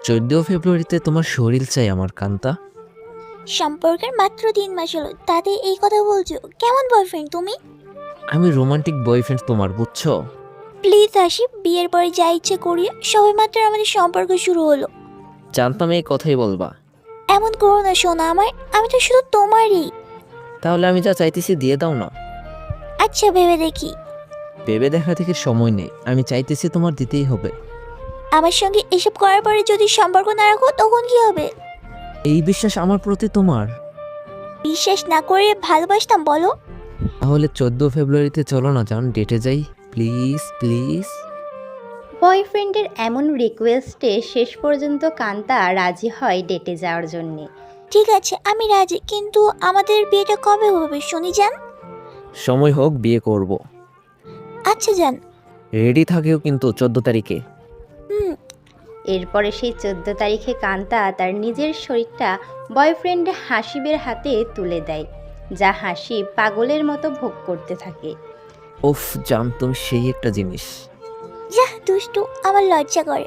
14 ফেব্রুয়ারিতে তোমার শরীর চাই আমার কান্তা। সম্পর্কের মাত্র 3 মাস হলো, তাতে এই কথা বলছো? কেমন বয়ফ্রেন্ড তুমি? আমি রোমান্টিক বয়ফ্রেন্ড তোমার, বুঝছো? প্লিজ হাসি, বিয়ের পরে যা ইচ্ছে করি, সবেমাত্র আমাদের সম্পর্ক শুরু হলো। জানতাম এই কথাই বলবা। এমন করো না সোনা আমার, আমি তো শুধু তোমারই। তাহলে আমি যা চাইতেছি দিয়ে দাও না। আচ্ছা ভেবে দেখি। ভেবে দেখা থেকে সময় নেই, আমি চাইতেছি তোমার দিতেই হবে। আমার সঙ্গে এসব করার পরে যদি সম্পর্ক না রাখো তখন কি হবে? এই বিশ্বাস আমার প্রতি তোমার। বিশ্বাস না করে ভালোবাসতাম বলো? তাহলে 14 ফেব্রুয়ারিতে চলো না জান, ডেটে যাই, প্লিজ প্লিজ। বয়ফ্রেন্ডের এমন রিকোয়েস্টে শেষ পর্যন্ত কান্তা রাজি হয় ডেটে যাওয়ার জন্যে। ঠিক আছে আমি রাজি, কিন্তু আমাদের বিয়েটা কবে হবে শুনি যান? সময় হোক, বিয়ে করব। আচ্ছা যান। রেডি থাকিও কিন্তু 14 তারিখে। হুম। এরপরে সেই 14 তারিখে কান্তা তার নিজের শরীরটা বয়ফ্রেন্ড হাসিবের হাতে তুলে দেয়, যা হাসিব পাগলের মতো ভোগ করতে থাকে। উফ জান, তুমি সেই একটা জিনিস। যা দুষ্টু, আমার লজ্জা করে।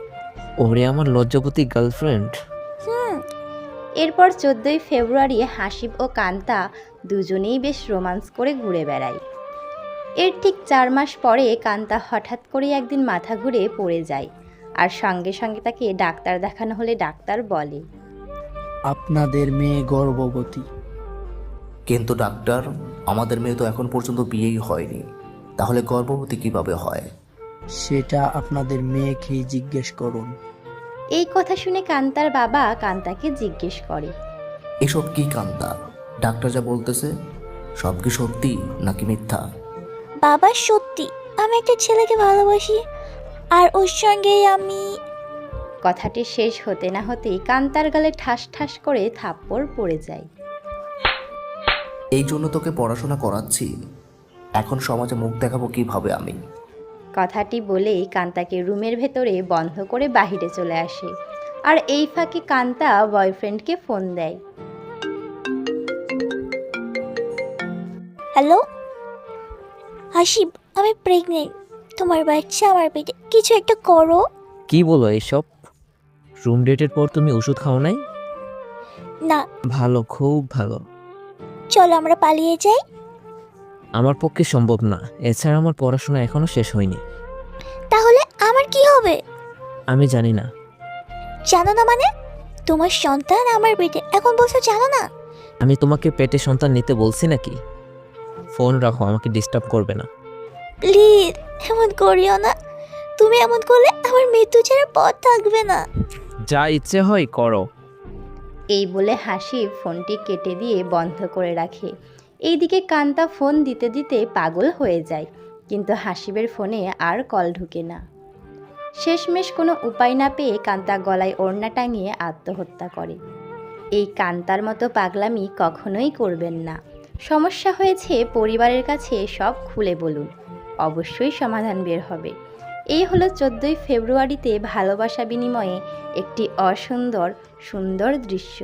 ওরে আমার লজ্জাপতি গার্লফ্রেন্ড। হুম। এরপর 14 ফেব্রুয়ারি হাসিব ও কান্তা দুজনেই বেশ রোমান্স করে ঘুরে বেড়ায়। এর ঠিক 4 মাস পরে কান্তা হঠাৎ করে একদিন মাথা ঘুরে পড়ে যায়, আর সঙ্গে সঙ্গে তাকে ডাক্তার দেখানো হলে ডাক্তার বলে, আপনাদের মেয়ে গর্ভবতী। কিন্তু ডাক্তার, আমাদের মেয়ে তো এখন পর্যন্ত বিয়েই হয়নি, তাহলে গর্ভবতী কিভাবে হয়? সেটা আপনাদের মেয়েকেই জিজ্ঞেস করুন। এই কথা শুনে কান্তার বাবা কান্তাকে জিজ্ঞেস করে, এসব কি কান্তা? ডাক্তার যা বলতেছে সব কি সত্যি নাকি মিথ্যা? বাবা সত্যি, আমি একটা ছেলেকে ভালোবাসি, আর ওর সঙ্গেই আমি। কথাটি শেষ হতে না হতেই কান্তার গালে ঠাস ঠাস করে থাপ্পড় পড়ে যায়। এই জন্য তোকে পড়াশোনা করাচ্ছি, এখন সমাজে মুখ দেখাবো কিভাবে আমি? কথাটি বলেই কান্তাকে রুমের ভেতরে বন্ধ করে বাহিরে চলে আসে, আর এই ফাঁকে কান্তা বয়ফ্রেন্ডকে ফোন দেয়। হ্যালো হাসিব, আমি প্রেগনেন্ট, তোমার বাচ্চা আমার পেটে, কিছু একটা করো। কি বলো এইসব? রুম ডেটের পর তুমি ওষুধ খাও নাই? না। ভালো, খুব ভালো। চলো আমরা পালিয়ে যাই। আমার পক্ষে সম্ভব না, এছাড়া আমার পড়াশোনা এখনো শেষ হয়নি। তাহলে আমার কি হবে? আমি জানি না। জানো না মানে? তোমার সন্তান আমার পেটে, এখন বলছো জানো না? আমি তোমাকে পেটে সন্তান নিতে বলছি নাকি? ফোন রাখো, আমাকে ডিস্টার্ব করবে না। প্লিজ এমন করিও না, তুমি এমন করলে আমার মৃত্যু ছাড়া পথ থাকবে না। যা ইচ্ছে হয় করো। এই বলে হাসিব ফোনটি কেটে দিয়ে বন্ধ করে রাখে। এইদিকে কান্তা ফোন দিতে দিতে পাগল হয়ে যায়, কিন্তু হাসিবের ফোনে আর কল ঢুকে না। শেষমেশ কোনো উপায় না পেয়ে কান্তা গলায় ওড়না টাঙিয়ে আত্মহত্যা করে। এই কান্তার মতো পাগলামি কখনোই করবেন না। সমস্যা হয়েছে পরিবারের কাছে সব খুলে বলুন, অবশ্যই সমাধান বের হবে। এই হলো 14 ফেব্রুয়ারিতে ভালোবাসা বিনিময়ে একটি অসুন্দর সুন্দর দৃশ্য।